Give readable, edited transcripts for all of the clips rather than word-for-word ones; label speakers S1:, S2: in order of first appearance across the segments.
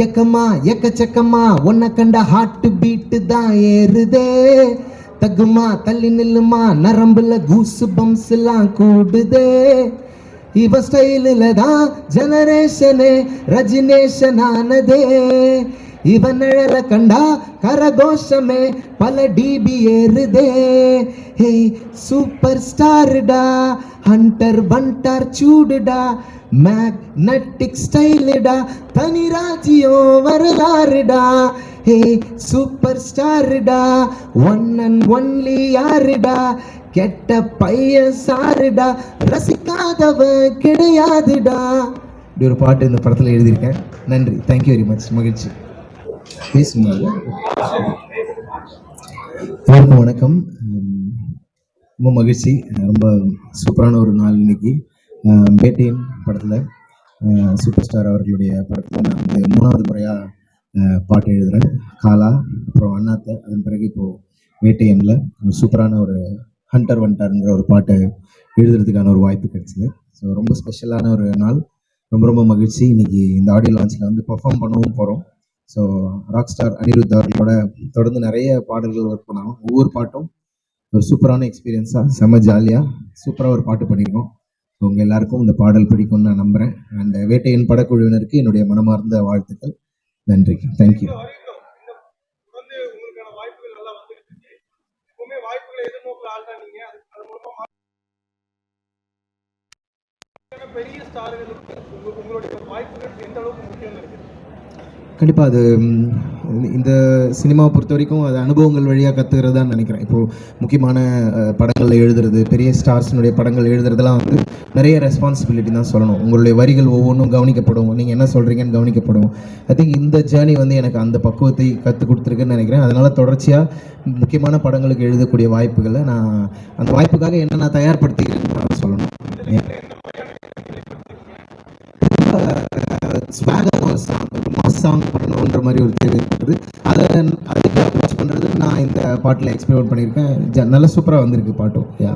S1: எக்கமா எக்கச்சக்கமா உன்னை கண்ட ஹார்ட் பீட்டு தான் ஏறுதே. தகுமா தள்ளி நில்லுமா நரம்புல கூசு பம்ஸ் எல்லாம் கூடுதே. இவ ஸ்டைலில் தான் ஜெனரேஷனே ரஜினேஷன் ஆனதே. இவன் நிழல கண்டா கரகோஷமே பல டிபி ஏறுதே. ஹே சூப்பர் ஸ்டாருடா ஹண்டர் பண்டர் சூடுடா மேக்னெட்டிக் ஸ்டைலுடா தனி ராஜ்யம் வரலாறுடா. ஹே சூப்பர் ஸ்டாருடா ஒன் அண்ட் ஒன்லி யாருடா கெட்ட பையன் சாருடா ரசிக்காதவன் கிடையாதுடா. இப்படி ஒரு பாட்டு இந்த படத்தில் எழுதியிருக்கேன். நன்றி, தேங்க்யூ வெரி மச். மகிழ்ச்சி. எல்லாருக்கும் வணக்கம். ரொம்ப மகிழ்ச்சி. ரொம்ப சூப்பரான ஒரு நாள் இன்னைக்கு. வேட்டையன் படத்தில் சூப்பர் ஸ்டார் அவர்களுடைய படத்தில் நான் வந்து 3வது முறையாக பாட்டு எழுதுகிறேன். காலா, அப்புறம் அண்ணாத்தை, அதன் பிறகு இப்போது வேட்டையனில் சூப்பரான ஒரு ஹண்டர் வண்டர்ங்கிற ஒரு பாட்டை எழுதுறதுக்கான ஒரு வாய்ப்பு கிடைச்சிது. ஸோ ரொம்ப ஸ்பெஷலான ஒரு நாள். ரொம்ப ரொம்ப மகிழ்ச்சி. இன்னைக்கு இந்த ஆடியோ லான்ச்சில் வந்து பெர்ஃபார்ம் பண்ணவும் போகிறோம். ஸோ ராக் ஸ்டார் அனிருத் அவர்களோட தொடர்ந்து நிறைய பாடல்கள் ஒர்க் பண்ணோம். ஒவ்வொரு பாட்டும் ஒரு சூப்பரான எக்ஸ்பீரியன்ஸாக செம்ம ஜாலியாக சூப்பராக ஒரு பாட்டு பண்ணியிருக்கோம். ஸோ உங்கள் எல்லாருக்கும் இந்த பாடல் பிடிக்கும்னு நான் நம்புகிறேன். அண்ட் வேட்டையன் படக்குழுவினருக்கு என்னுடைய மனமார்ந்த வாழ்த்துக்கள். நன்றி, தேங்க்யூ. கண்டிப்பாக அது இந்த சினிமாவை பொறுத்த வரைக்கும் அது அனுபவங்கள் வழியாக கற்றுக்கிறதான்னு நினைக்கிறேன். இப்போது முக்கியமான படங்களில் எழுதுறது, பெரிய ஸ்டார்ஸினுடைய படங்கள் எழுதுறதெல்லாம் வந்து நிறைய ரெஸ்பான்சிபிலிட்டி தான் சொல்லணும். உங்களுடைய வரிகள் ஒவ்வொன்றும் கவனிக்கப்படும், நீங்கள் என்ன சொல்கிறீங்கன்னு கவனிக்கப்படும். ஐ திங்க் இந்த ஜேர்னி வந்து எனக்கு அந்த பக்குவத்தை கற்றுக் கொடுத்துருக்குன்னு நினைக்கிறேன். அதனால் தொடர்ச்சியாக முக்கியமான படங்களுக்கு எழுதக்கூடிய வாய்ப்புகளை நான் அந்த வாய்ப்புக்காக என்ன நான் தயார்படுத்திக்கிறேன்னு சொல்லணும். சாங் பண்ணணுன்ற மாதிரி ஒரு தேவை இருக்குது. அதுக்கு அப்ரோச் பண்ணுறது நான் இந்த பாட்டில் எக்ஸ்பெரிமெண்ட் பண்ணியிருக்கேன். நல்லா சூப்பராக வந்திருக்கு பாட்டும். Yeah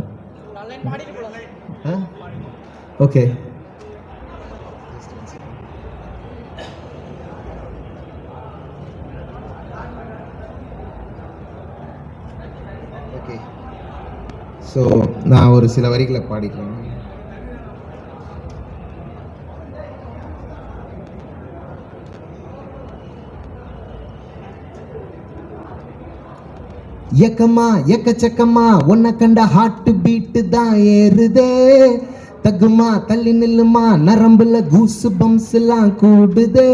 S1: okay. ஓகே, ஸோ நான் ஒரு சில வரிகளை பாடிக்கிறேன். எக்கமா எக்கச்சக்கமா உன்னை கண்ட ஹார்ட் பீட்டு தான் ஏறுதே. தகுமா தள்ளி நில்லுமா நரம்புல கூசு பம்ஸ் எல்லாம் கூடுதே.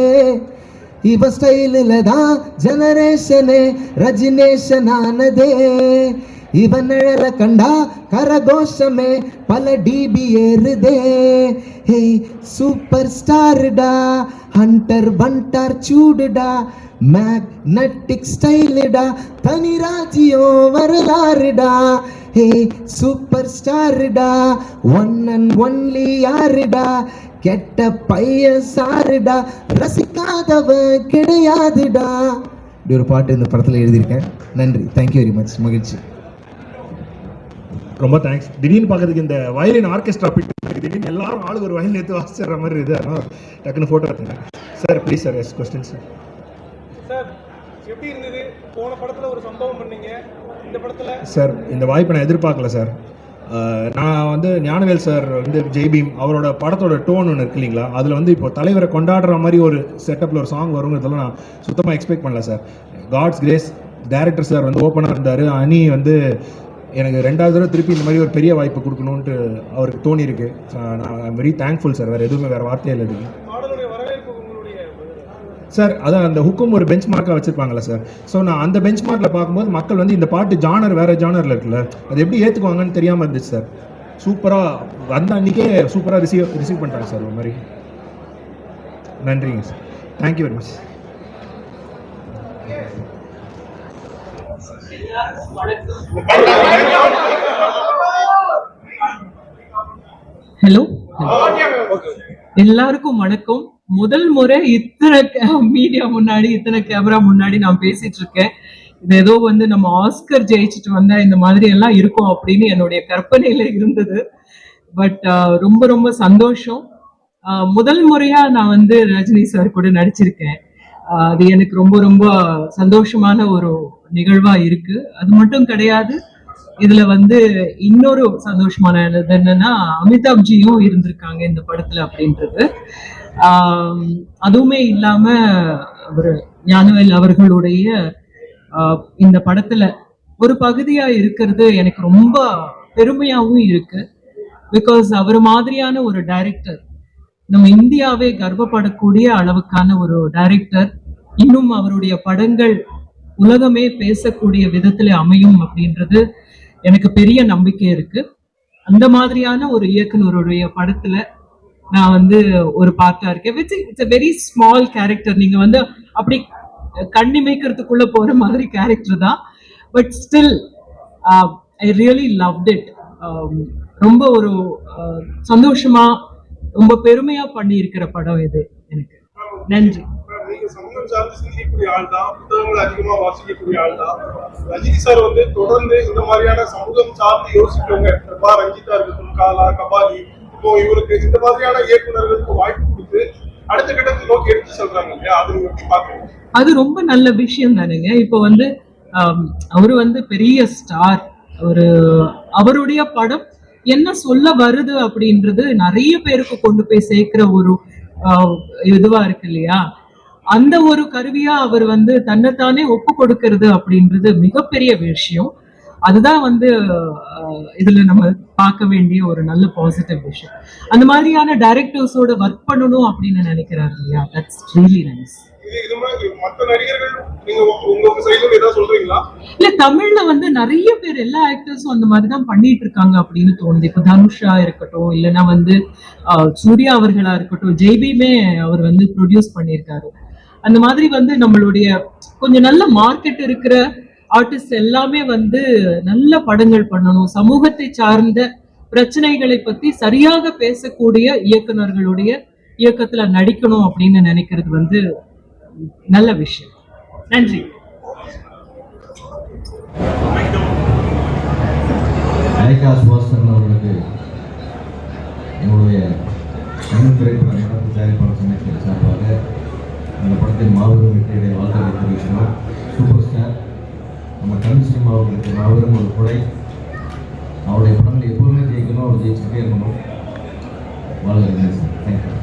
S1: இவ ஸ்டைலில் தான் ஜெனரேஷனே ரஜினேஷன் ஆனதே. இவன் நிழல கண்டா கரகோஷமே பல டிபி ஏறுதே. ஹே சூப்பர் ஸ்டாருடா ஹண்டர் பண்டர் சூடுடா மேக்னெட்டிக் ஸ்டைலுடா தனி ராஜ்யம் வரலாறுடா. ஹே சூப்பர் ஸ்டாருடா ஒன் அண்ட் ஒன்லி யாருடா கெட்ட பையன் சாருடா ரசிக்காதவன் கிடையாதுடா. இப்படி ஒரு பாட்டு இந்த படத்தில் எழுதியிருக்கேன். நன்றி, தேங்க்யூ வெரி மச். மகிழ்ச்சி.
S2: ரொம்ப தேங்க்ஸ். திடீர்னு பார்க்கறதுக்கு இந்த வயலின் ஆர்கெஸ்ட்ரா பிட் திடீர்னு எல்லாரும் ஆளுக்கு ஒரு வயலின் எடுத்து வாசிடுற மாதிரி இது. ஆனால் டக்குன்னு ஃபோட்டோ எடுத்துங்க sir. Please sir. S question sir.
S3: Sir எப்படி இருந்தது? போன படத்தில் ஒரு சம்பவம் பண்ணீங்க, இந்த படத்தில்
S2: சார் இந்த வாய்ப்பை நான் எதிர்பார்க்கல சார். நான் வந்து ஞானவேல் சார் வந்து ஜெய்பீம் அவரோட படத்தோட டோன் ஒன்று இருக்கு இல்லைங்களா, அதில் வந்து இப்போ தலைவரை கொண்டாடுற மாதிரி ஒரு செட்டப்பில் ஒரு சாங் வருங்கிறதெல்லாம் நான் சுத்தமாக எக்ஸ்பெக்ட் பண்ணல sir. God's grace director sir வந்து ஓப்பனாக இருந்தார். அனி வந்து எனக்கு 2வது தடவை திருப்பி இந்த மாதிரி ஒரு பெரிய வாய்ப்பு கொடுக்கணுன்ட்டு அவருக்கு தோணியிருக்கு. நான் ஐம் வெரி தேங்க்ஃபுல் சார். வேறு எதுவுமே வேறு வார்த்தையே இல்லை இதுக்கு சார். அதான் அந்த ஹுக்கும் ஒரு பெஞ்ச் மார்க்காக வச்சுருப்பாங்களே சார். ஸோ நான் அந்த பெஞ்ச் மார்க்கில் பார்க்கும்போது மக்கள் வந்து இந்த பாட்டு ஜானர் வேறு ஜானரில் இருக்குல்ல, அது எப்படி ஏற்றுக்குவாங்கன்னு தெரியாமல் இருந்துச்சு சார். சூப்பராக வந்த அன்றைக்கே சூப்பராக ரிசீவ் பண்ணிட்டாங்க சார். ஒரு மாதிரி நன்றிங்க sir. Thank you very much.
S4: Hello, எல்லாருக்கும் வணக்கம். முதல் முறை இத்தனை மீடியா முன்னாடி இத்தனை கேமரா முன்னாடி நான் பேசிட்டு இருக்கேன். இது ஏதோ வந்து நம்ம ஆஸ்கர் ஜெயிச்சுட்டு வந்தா இந்த மாதிரி எல்லாம் இருக்கும் அப்படின்னு என்னுடைய கற்பனையில இருந்தது. பட் ரொம்ப ரொம்ப சந்தோஷம். முதல் முறையா நான் வந்து ரஜினி சார் கூட நடிச்சிருக்கேன். அது எனக்கு ரொம்ப ரொம்ப சந்தோஷமான ஒரு நிகழ்வா இருக்கு. அது மட்டும் கிடையாது, இதுல வந்து இன்னொரு சந்தோஷமானது என்னன்னா அமிதாப்ஜியும் இருந்திருக்காங்க இந்த படத்துல அப்படின்றது. அதுவுமே இல்லாம அவர் ஞானவேல் அவர்களுடைய இந்த படத்துல ஒரு பகுதியா இருக்கிறது எனக்கு ரொம்ப பெருமையாவும் இருக்கு. பிகாஸ் அவர் மாதிரியான ஒரு டைரக்டர், நம்ம இந்தியாவே கர்வப்படக்கூடிய அளவுக்கான ஒரு டைரக்டர், இன்னும் அவருடைய படங்கள் உலகமே பேசக்கூடிய விதத்துல அமையும் அப்படின்றது எனக்கு பெரிய நம்பிக்கை இருக்கு. அந்த மாதிரியான ஒரு இயக்குனருடைய படத்துல நான் வந்து ஒரு பார்ட்டா இருக்கேன். It's a very small character. நீங்க வந்து அப்படி கண்ணிமைக்கிறதுக்குள்ள போற மாதிரி கேரக்டர் தான். But still I really loved it. ரொம்ப ஒரு சந்தோஷமா ரொம்ப பெருமையா பண்ணி இருக்கிற படம் இது எனக்கு. நன்றி.
S3: நீங்க சமூகம் சார்ந்து சிந்திக்கக்கூடிய ஆள் தான், புத்தகங்களை அதிகமா வாசிக்கக்கூடிய ஆள் தான். ரஜினி சார் வந்து தொடர்ந்து இந்த மாதிரியான சமூகம் சார்ந்து யோசிக்கிறவங்க, ரஞ்சிதா இருக்கட்டும், காலா, கபாலி, இப்போ இவருக்கு இந்த மாதிரியான இயக்குநர்களுக்கு வாய்ப்பு கொடுத்து அடுத்த கட்டத்தை நோக்கி எடுத்து சொல்றாங்க இல்லையா, அது நீங்க எப்படி பாக்குறீங்க?
S4: அது ரொம்ப நல்ல விஷயம் தானுங்க. இப்போ வந்து அவரு வந்து பெரிய ஸ்டார். அவருடைய படம் என்ன சொல்ல வருது அப்படின்றது நிறைய பேருக்கு கொண்டு போய் சேர்க்கிற ஒரு இதுவா இருக்கு இல்லையா. அந்த ஒரு கருவியா அவர் வந்து தன்னைத்தானே ஒப்பு கொடுக்கிறது அப்படின்றது மிகப்பெரிய விஷயம். அதுதான் வந்து இதுல நம்ம பார்க்க வேண்டிய ஒரு நல்ல பாசிட்டிவ் விஷயம். அந்த மாதிரியான டைரக்டர்ஸோட ஒர்க் பண்ணணும் அப்படின்னு நினைக்கிறாரு இல்லையா, தட்ஸ் ரியலி நைஸ். இல்ல, தமிழ்ல வந்து நிறைய பேர் எல்லா ஆக்டர்ஸும் அந்த மாதிரிதான் பண்ணிட்டு இருக்காங்க அப்படின்னு தோணுது. இப்ப தனுஷா இருக்கட்டும், இல்லைன்னா வந்து சூர்யா அவர்களா இருக்கட்டும், ஜெய்பீமே அவர் வந்து ப்ரொடியூஸ் பண்ணியிருக்காரு. அந்த மாதிரி வந்து நம்மளுடைய கொஞ்சம் நல்ல மார்க்கெட் இருக்கிற ஆர்டிஸ்ட் எல்லாமே வந்து நல்ல படங்கள் பண்ணணும், சமூகத்தை சார்ந்த பிரச்சனைகளை பத்தி சரியாக பேசக்கூடிய இயக்குனர்களுடைய இயக்கத்துல நடிக்கணும் அப்படின்னு நினைக்கிறது வந்து நல்ல விஷயம். நன்றி.
S5: அவர்களுக்கு என்னுடைய தமிழ் திரைப்பட நடப்பு தயாரிப்பாளர் சங்கத்தின் சார்பாக அந்த படத்தின் மாபெரும் வெற்றியை வாழ்த்துக்களை தெரிவிக்கிறோம். சூப்பர் ஸ்டார் நம்ம தமிழ் சினிமாவுக்கு மாபெரும் ஒரு கொடை. அவருடைய படங்கள் எப்போதுமே ஜெயிக்கணும், அவர் ஜெயிச்சுட்டே இருக்கணும். வாழ்க. தேங்க்யூ.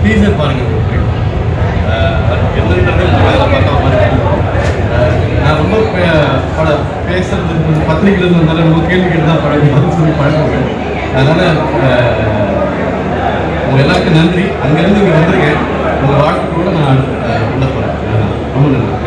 S5: டீசர் பாருங்க. நான் ரொம்ப பேசுறதுக்கு பத்திரிகையில் இருந்தாலும் ரொம்ப கேள்வி கேட்டு தான் பதில் சொல்லி பழகுவேன். அதனால் உங்கள் எல்லாருக்கும் நன்றி. அங்கேருந்து இங்கே வந்திருக்கேன். உங்கள் வாழ்க்கை கூட நான் உள்ள போகிறேன். ரொம்ப நன்றி.